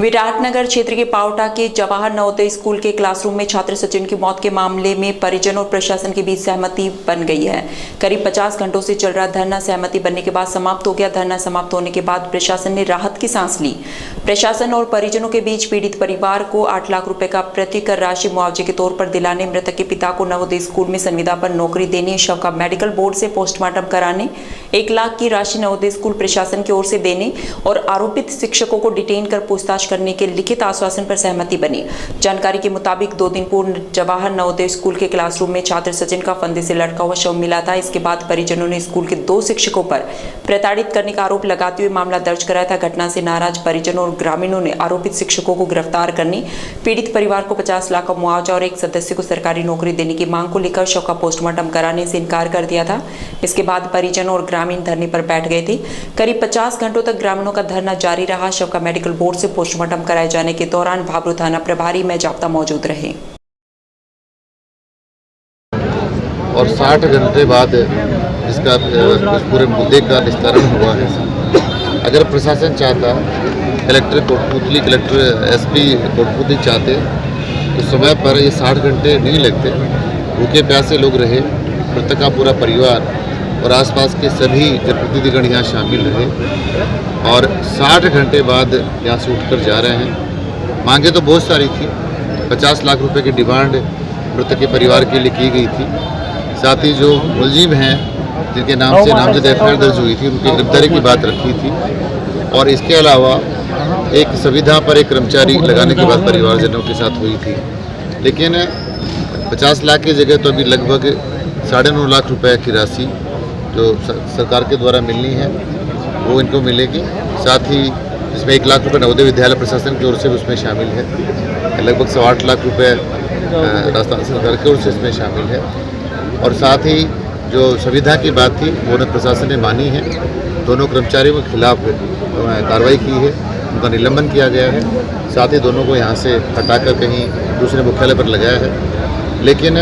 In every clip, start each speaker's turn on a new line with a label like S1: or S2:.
S1: विराटनगर क्षेत्र के पावटा के जवाहर नवोदय स्कूल के क्लासरूम में छात्र सचिन की मौत के मामले में परिजन और प्रशासन के बीच सहमति बन गई है। करीब 50 घंटों से चल रहा धरना सहमति बनने के बाद समाप्त हो गया। धरना समाप्त होने के बाद प्रशासन ने राहत की सांस ली। प्रशासन और परिजनों के बीच पीड़ित परिवार को 8 लाख रुपए का प्रतिकर राशि मुआवजे के तौर पर दिलाने, मृतक के पिता को नवोदय स्कूल में संविदा पर नौकरी देने, शव का मेडिकल बोर्ड से पोस्टमार्टम कराने, 1 लाख की राशि नवोदय स्कूल प्रशासन की ओर से देने और आरोपित शिक्षकों को डिटेन कर पूछताछ करने के लिखित आश्वासन पर सहमति बनी। जानकारी के मुताबिक 2 दिन पूर्व जवाहर नवोदय स्कूल के क्लासरूम में छात्र सचिन का फंदे से लटका हुआ शव मिला था। इसके बाद परिजनों ने स्कूल के 2 शिक्षकों पर प्रताड़ित करने का आरोप लगाते हुए मामला दर्ज कराया था। घटना से नाराज परिजनों और ग्रामीणों ने आरोपित शिक्षकों को गिरफ्तार करने, पीड़ित परिवार को 50 लाख का मुआवजा और एक सदस्य को सरकारी नौकरी देने की मांग को लेकर शव का पोस्टमार्टम कराने से इनकार कर दिया था। इसके बाद परिजनों और ग्रामीण धरने पर बैठ गए थे। करीब 50 घंटों तक ग्रामीणों का धरना जारी रहा। शव का मेडिकल बोर्ड से पोस्टमार्टम कराए जाने के दौरान भाबरू थाना प्रभारी में जाप्ता मौजूद रहे
S2: और 60 घंटे बाद इसका उस पूरे मुद्दे का निस्तारण हुआ है। अगर प्रशासन चाहता, collector Kotputli, collector SP Kotputli चाहते तो समय पर ये 60 घंटे नहीं लगते। भूखे प्यासे लोग रहे, मृतक का पूरा परिवार और आसपास के सभी जनप्रतिनिधिगण यहाँ शामिल रहे और 60 घंटे बाद यहाँ से उठकर जा रहे हैं। मांगे तो बहुत सारी थी। 50 लाख रुपए की डिमांड मृतक के परिवार के लिए की गई थी। साथ ही जो मुलजिम हैं जिनके नाम से नामजद एफआईआर दर्ज हुई थी, उनकी गिरफ्तारी की बात रखी थी और इसके अलावा एक संविदा पर एक कर्मचारी लगाने की बात परिवारजनों के साथ हुई थी। लेकिन 50 लाख की जगह तो अभी लगभग 9.5 लाख रुपए की राशि जो सरकार के द्वारा मिलनी है वो इनको मिलेगी। साथ ही इसमें 1 लाख रुपए नवोदय विद्यालय प्रशासन की ओर से उसमें शामिल है। लगभग 8.25 लाख रुपए राजस्थान सरकार की ओर से इसमें शामिल है और साथ ही जो संविदा की बात थी वो प्रशासन ने मानी है। दोनों कर्मचारियों के खिलाफ कार्रवाई की है, उनका निलंबन किया गया है। साथ ही दोनों को यहाँ से हटाकर कहीं दूसरे मुख्यालय पर लगाया है। लेकिन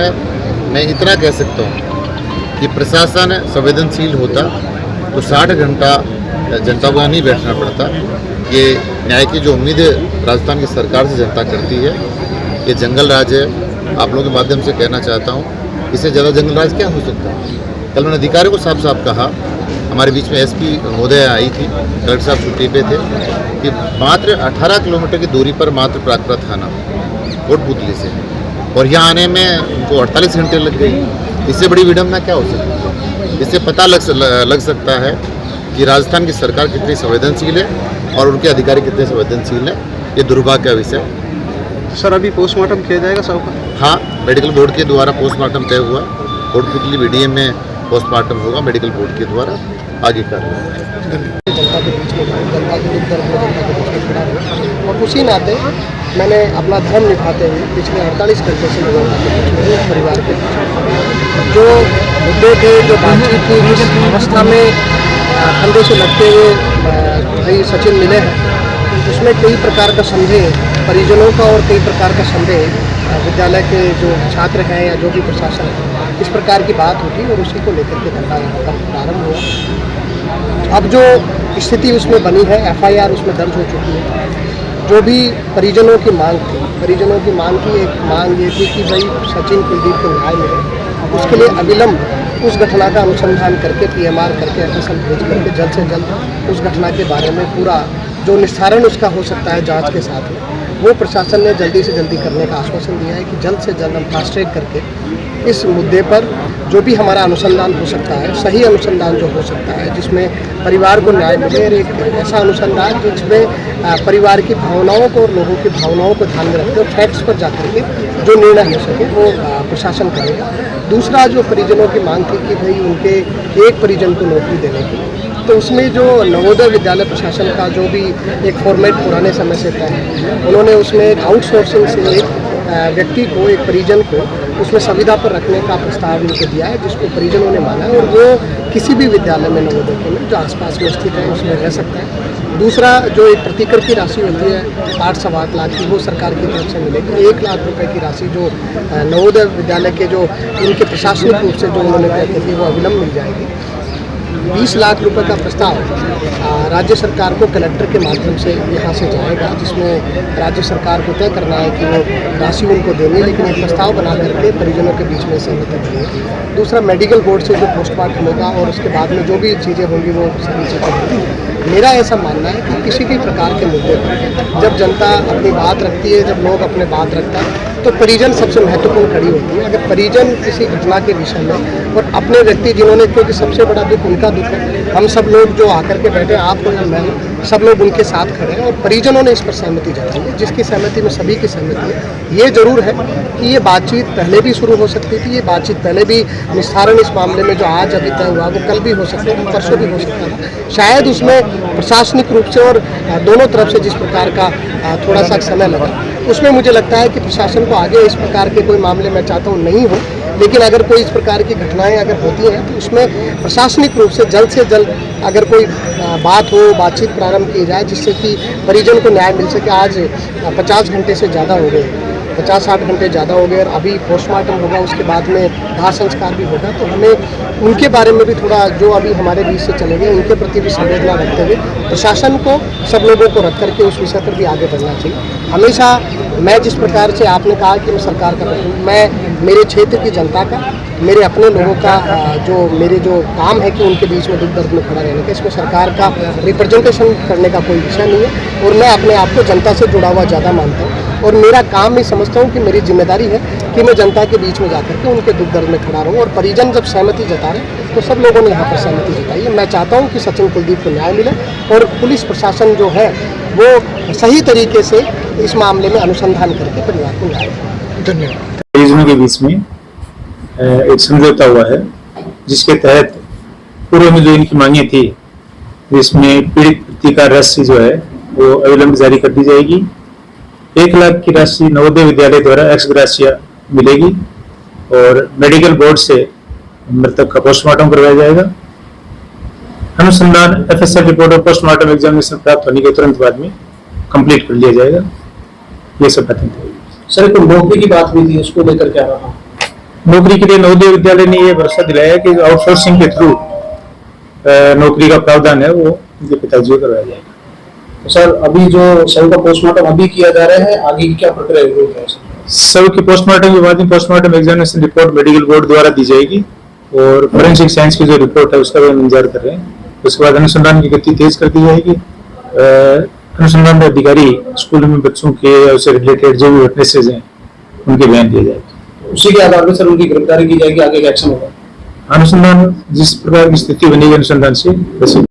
S2: मैं इतना कह सकता हूँ कि प्रशासन संवेदनशील होता तो 60 घंटा जनता को नहीं बैठना पड़ता। ये न्याय की जो उम्मीद राजस्थान की सरकार से जनता करती है, ये जंगल राज है। आप लोगों के माध्यम से कहना चाहता हूँ, इससे ज़्यादा जंगल राज क्या हो सकता है। कल मैंने अधिकारियों को साफ साफ कहा, हमारे बीच में एसपी महोदय आई थी, कलेक्टर साहब छुट्टी पे थे, कि मात्र 18 किलोमीटर की दूरी पर मात्र प्राकरा थाना कोटपुतली से और यहाँ आने में उनको 48 घंटे लग गई। इससे बड़ी विडम्बना क्या हो सकती है। इससे पता लग सकता है कि राजस्थान की सरकार कितनी संवेदनशील है और उनके अधिकारी कितने संवेदनशील हैं। ये दुर्भाग्य का विषय।
S3: सर, अभी पोस्टमार्टम किया जाएगा सब का?
S2: हाँ, मेडिकल बोर्ड के द्वारा पोस्टमार्टम तय हुआ। कोटपुतली बीडीएम में पोस्टमार्टम होगा मेडिकल बोर्ड के द्वारा। आगे कार्रवाई
S3: जनता के बीच में और उसी नाते मैंने अपना धर्म निभाते हुए पिछले 48 घंटे से परिवार के जो मुद्दे थे, जो बातचीत थी, इस अवस्था में फंदे से लगते हुए भाई सचिन मिले हैं, उसमें कई प्रकार का संदेह परिजनों का और कई प्रकार का संदेह विद्यालय के जो छात्र हैं या जो भी प्रशासन है, इस प्रकार की बात होती और उसी को लेकर के धरना का प्रारंभ हुआ। अब जो स्थिति उसमें बनी है, एफआईआर उसमें दर्ज हो चुकी है। जो भी परिजनों की मांग थी, परिजनों की मांग की एक मांग ये थी कि भाई सचिन कुलदीप को न्याय मिले। उसके लिए अविलंब उस घटना का अनुसंधान करके पीएमआर करके एफएसएल भेज करके जल्द से जल्द उस घटना के बारे में पूरा जो निस्तारण उसका हो सकता है जांच के साथ में, वो प्रशासन ने जल्दी से जल्दी करने का आश्वासन दिया है कि जल्द से जल्द हम फास्ट ट्रैक करके इस मुद्दे पर जो भी हमारा अनुसंधान हो सकता है, सही अनुसंधान जो हो सकता है, जिसमें परिवार को न्याय मिले, और एक ऐसा अनुसंधान जिसमें परिवार की भावनाओं को और लोगों की भावनाओं को ध्यान में रखते हुए फैक्ट्स पर जाकर के जो निर्णय हो सके वो प्रशासन करेगा। दूसरा, जो परिजनों की मांग थी कि भाई उनके एक परिजन को नौकरी देने की, तो उसमें जो नवोदय विद्यालय प्रशासन का जो भी एक फॉर्मेट पुराने समय से था, उन्होंने उसमें एक आउटसोर्सिंग से एक व्यक्ति को, एक परिजन को उसमें संविदा पर रखने का प्रस्ताव उनको दिया है, जिसको परिजनों ने माना है और वो किसी भी विद्यालय में नवोदय के में जो आसपास में स्थित है उसमें रह सकता है। दूसरा, जो एक प्रतिकर की राशि होती है 8-8 लाख की, वो सरकार की तरफ से मिलेगी। 1 लाख रुपए की राशि जो नवोदय विद्यालय के जो उनके प्रशासनिक रूप से जो उन्होंने तय की थी वो अविलंब मिल जाएगी। 20 लाख रुपए का प्रस्ताव राज्य सरकार को कलेक्टर के माध्यम से यहाँ से जाएगा, जिसमें राज्य सरकार को तय करना है कि वो राशि उनको देनी है, लेकिन एक प्रस्ताव बना करके परिजनों के बीच में सहमति बनी है। दूसरा, मेडिकल बोर्ड से जो पोस्टमार्टम होगा और उसके बाद में जो भी चीज़ें होंगी वो सभी चीज़ें होंगी। मेरा ऐसा मानना है कि किसी भी प्रकार के मुद्दे पर जब जनता अपनी बात रखती है, जब लोग अपने बात रखता है, तो परिजन सबसे महत्वपूर्ण खड़ी होती है। अगर परिजन किसी घटना के विषय में और अपने व्यक्ति जिन्होंने, क्योंकि सबसे बड़ा दुख उनका दुख है, हम सब लोग जो आकर के बैठे, आप हो या मैं, सब लोग उनके साथ खड़े हैं और परिजनों ने इस पर सहमति जताई है, जिसकी सहमति में सभी की सहमति है। ये जरूर है कि ये बातचीत पहले भी शुरू हो सकती थी, ये बातचीत पहले भी निस्तारण इस मामले में जो आज अभी तय हुआ वो कल भी हो सकता था, परसों भी हो सकता था। शायद उसमें प्रशासनिक रूप से और दोनों तरफ से जिस प्रकार का थोड़ा सा समय लगा, उसमें मुझे लगता है कि प्रशासन को आगे इस प्रकार के कोई मामले मैं चाहता हूँ नहीं हो, लेकिन अगर कोई इस प्रकार की घटनाएं अगर होती हैं तो उसमें प्रशासनिक रूप से जल्द अगर कोई बात हो, बातचीत प्रारंभ की जाए, जिससे कि परिजन को न्याय मिल सके। आज 50 घंटे से ज़्यादा हो गए, 50-60 घंटे ज़्यादा हो गए और अभी पोस्टमार्टम होगा, उसके बाद में दाह संस्कार भी होगा, तो हमें उनके बारे में भी थोड़ा, जो अभी हमारे बीच से चले गए, उनके प्रति भी संवेदना रखते हुए प्रशासन को, सब लोगों को रख करके उस विषय पर भी आगे बढ़ना चाहिए। हमेशा मैं जिस प्रकार से, आपने कहा कि मैं सरकार का प्रतिनिधि, मैं मेरे क्षेत्र की जनता का, मेरे अपने लोगों का मेरे जो काम है कि उनके बीच में दुख दर्द में खड़ा रहने का, इसमें सरकार का रिप्रेजेंटेशन करने का कोई विषय नहीं है और मैं अपने आप को जनता से जुड़ा हुआ ज़्यादा मानता हूँ और मेरा काम मैं समझता हूँ कि मेरी जिम्मेदारी है कि मैं जनता के बीच में जाकर के उनके दुख दर्द में खड़ा रहूँ। और परिजन जब सहमति जता रहे तो सब लोगों ने यहाँ पर सहमति जताई है। मैं चाहता हूँ कि सचिन कुलदीप को न्याय मिले और पुलिस प्रशासन जो है वो सही तरीके से इस मामले में अनुसंधान करके परिवार को न्याय दे। धन्यवाद।
S4: परिजनों के बीच में एक समझौता हुआ है, जिसके तहत पूर्व में जो इनकी मांगे थी, जिसमें पीड़ित व्यक्ति का राशि जो है वो अविलंब जारी कर दी जाएगी। 1 लाख की राशि नवोदय विद्यालय द्वारा एक्स ग्राशिया मिलेगी और मेडिकल बोर्ड से मृतक का पोस्टमार्टम करवाया जाएगा। अनुसंधान FSR रिपोर्ट और पोस्टमार्टम एग्जामिनेशन प्राप्त होने के तुरंत बाद में कंप्लीट कर लिया जाएगा। ये सब बातें थी।
S5: सर, एक नौकरी की बात हुई थी, उसको लेकर क्या रहा?
S4: नौकरी के लिए नवोदय विद्यालय ने ये भरोसा दिलाया कि आउटसोर्सिंग के थ्रू नौकरी का प्रावधान है वो उनके पिताजी को करवाया जाएगा।
S5: तो सर, अभी जो शव का पोस्टमार्टम अभी किया जा रहा है, आगे की क्या प्रक्रिया है?
S4: शव की पोस्टमार्टम के बाद में postmortem examination report medical board द्वारा दी जाएगी और फोरेंसिक साइंस की जो रिपोर्ट है उसका भी हम इंतजार कर रहे हैं। उसके बाद अनुसंधान की गति तेज कर दी जाएगी। अनुसंधान अधिकारी स्कूल में बच्चों के उससे रिलेटेड जो भी विटनेसेस हैं उनके बयान दिए जाएंगे।
S5: उसी के आधार पर सर उनकी गिरफ्तारी की जाएगी, आगे एक्शन होगा।
S4: अनुसंधान जिस प्रकार की स्थिति बनेगी अनुसंधान से वैसे